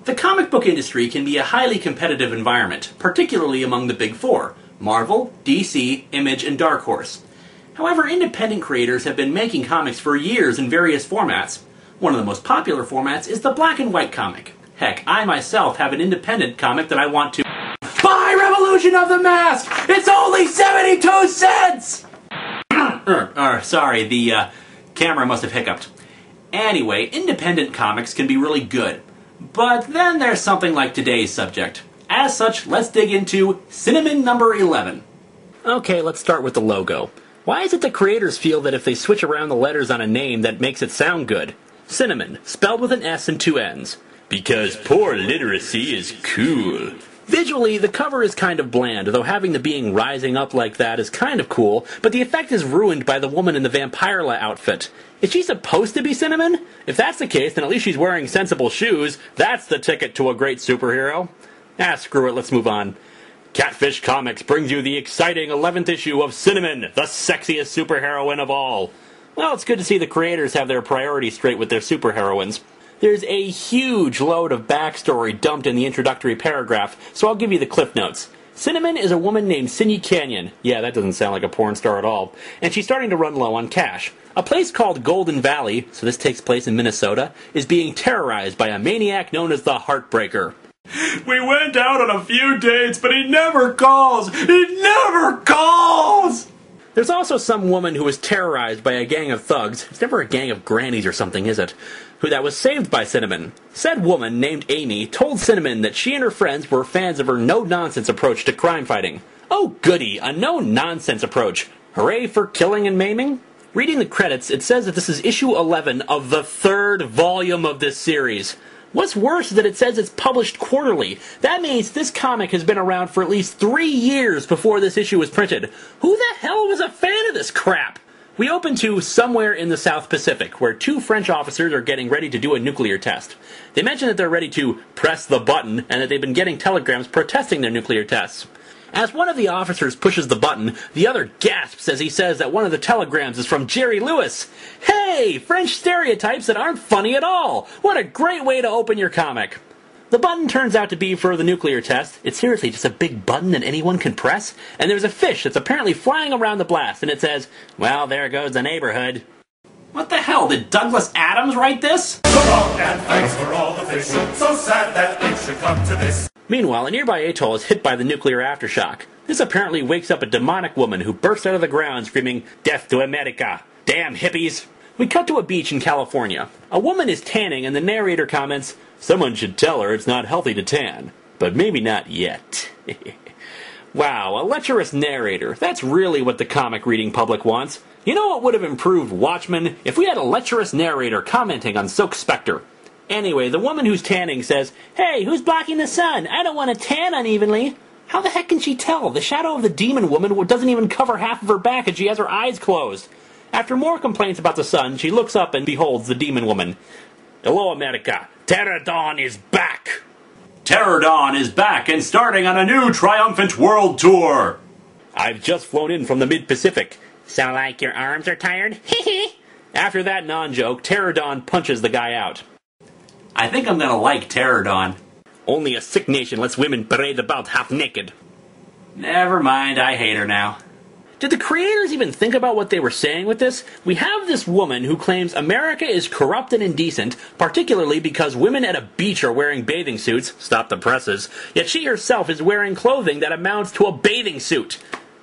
The comic book industry can be a highly competitive environment, particularly among the big four: Marvel, DC, Image, and Dark Horse. However, independent creators have been making comics for years in various formats. One of the most popular formats is the black and white comic. Heck, I myself have an independent comic that I want to buy. Revolution of the Mask! It's only 72 cents! Sorry, the camera must have hiccuped. Anyway, independent comics can be really good. But then there's something like today's subject. As such, let's dig into Sinnamon number 11. Okay, let's start with the logo. Why is it that creators feel that if they switch around the letters on a name that makes it sound good? Sinnamon, spelled with an S and two N's. Because poor literacy is cool. Visually, the cover is kind of bland, though having the being rising up like that is kind of cool, but the effect is ruined by the woman in the Vampirella outfit. Is she supposed to be Sinnamon? If that's the case, then at least she's wearing sensible shoes. That's the ticket to a great superhero. Screw it, let's move on. Catfish Comics brings you the exciting 11th issue of Sinnamon, the sexiest superheroine of all. Well, it's good to see the creators have their priorities straight with their superheroines. There's a huge load of backstory dumped in the introductory paragraph, so I'll give you the cliff notes. Sinnamon is a woman named Cindy Canyon. Yeah, that doesn't sound like a porn star at all. And she's starting to run low on cash. A place called Golden Valley, so this takes place in Minnesota, is being terrorized by a maniac known as the Heartbreaker. We went out on a few dates, but he never calls! He never calls! There's also some woman who was terrorized by a gang of thugs. It's never a gang of grannies or something, is it? That was saved by Sinnamon. Said woman, named Amy, told Sinnamon that she and her friends were fans of her no-nonsense approach to crime fighting. Oh goody, a no-nonsense approach. Hooray for killing and maiming? Reading the credits, it says that this is issue 11 of the 3rd volume of this series. What's worse is that it says it's published quarterly. That means this comic has been around for at least 3 years before this issue was printed. Who the hell was a fan of this crap? We open to somewhere in the South Pacific, where 2 French officers are getting ready to do a nuclear test. They mention that they're ready to press the button, and that they've been getting telegrams protesting their nuclear tests. As one of the officers pushes the button, the other gasps as he says that one of the telegrams is from Jerry Lewis. Hey! French stereotypes that aren't funny at all! What a great way to open your comic! The button turns out to be for the nuclear test. It's seriously just a big button that anyone can press. And there's a fish that's apparently flying around the blast, and it says, well, there goes the neighborhood. What the hell, did Douglas Adams write this? So long and thanks for all the fish. So sad that it should come to this. Meanwhile, a nearby atoll is hit by the nuclear aftershock. This apparently wakes up a demonic woman who bursts out of the ground screaming, "Death to America! Damn hippies!" We cut to a beach in California. A woman is tanning and the narrator comments, someone should tell her it's not healthy to tan. But maybe not yet. Wow, a lecherous narrator. That's really what the comic reading public wants. You know what would have improved Watchmen? If we had a lecherous narrator commenting on Silk Spectre. Anyway, the woman who's tanning says, hey, who's blocking the sun? I don't want to tan unevenly. How the heck can she tell? The shadow of the demon woman doesn't even cover half of her back and she has her eyes closed. After more complaints about the sun, she looks up and beholds the demon woman. Hello, America. Terror-Dawn is back. Terror-Dawn is back and starting on a new triumphant world tour. I've just flown in from the mid-Pacific. So like your arms are tired? After that non-joke, Terror-Dawn punches the guy out. I think I'm gonna like Terror-Dawn. Only a sick nation lets women parade about half naked. Never mind, I hate her now. Did the creators even think about what they were saying with this? We have this woman who claims America is corrupt and indecent, particularly because women at a beach are wearing bathing suits, stop the presses, yet she herself is wearing clothing that amounts to a bathing suit.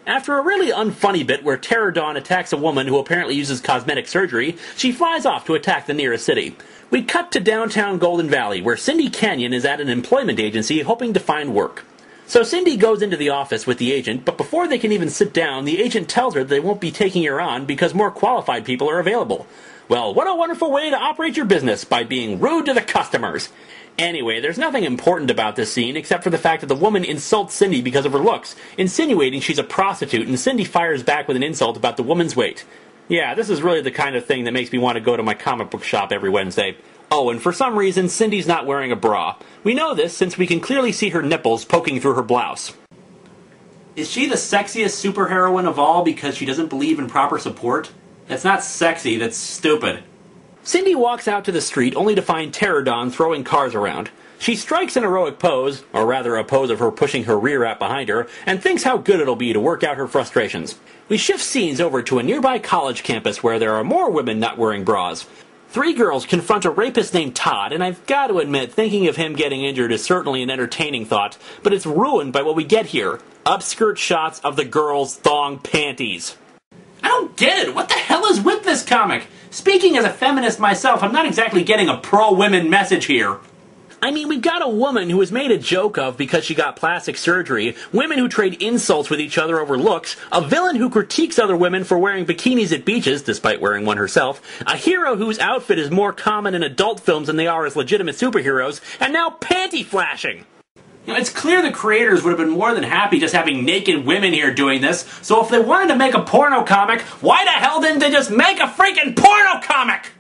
After a really unfunny bit where Terror-Dawn attacks a woman who apparently uses cosmetic surgery, she flies off to attack the nearest city. We cut to downtown Golden Valley, where Cindy Canyon is at an employment agency hoping to find work. So Cindy goes into the office with the agent, but before they can even sit down, the agent tells her they won't be taking her on because more qualified people are available. Well, what a wonderful way to operate your business, by being rude to the customers. Anyway, there's nothing important about this scene except for the fact that the woman insults Cindy because of her looks, insinuating she's a prostitute, and Cindy fires back with an insult about the woman's weight. Yeah, this is really the kind of thing that makes me want to go to my comic book shop every Wednesday. Oh, and for some reason, Cindy's not wearing a bra. We know this since we can clearly see her nipples poking through her blouse. Is she the sexiest superheroine of all because she doesn't believe in proper support? That's not sexy, that's stupid. Cindy walks out to the street only to find Pterodon throwing cars around. She strikes an heroic pose, or rather a pose of her pushing her rear out behind her, and thinks how good it'll be to work out her frustrations. We shift scenes over to a nearby college campus where there are more women not wearing bras. 3 girls confront a rapist named Todd, and I've got to admit, thinking of him getting injured is certainly an entertaining thought, but it's ruined by what we get here. Upskirt shots of the girls' thong panties. I don't get it. What the hell is with this comic? Speaking as a feminist myself, I'm not exactly getting a pro-women message here. I mean, we've got a woman who was made a joke of because she got plastic surgery, women who trade insults with each other over looks, a villain who critiques other women for wearing bikinis at beaches, despite wearing one herself, a hero whose outfit is more common in adult films than they are as legitimate superheroes, and now panty flashing! You know, it's clear the creators would have been more than happy just having naked women here doing this, so if they wanted to make a porno comic, why the hell didn't they just make a freaking porno comic?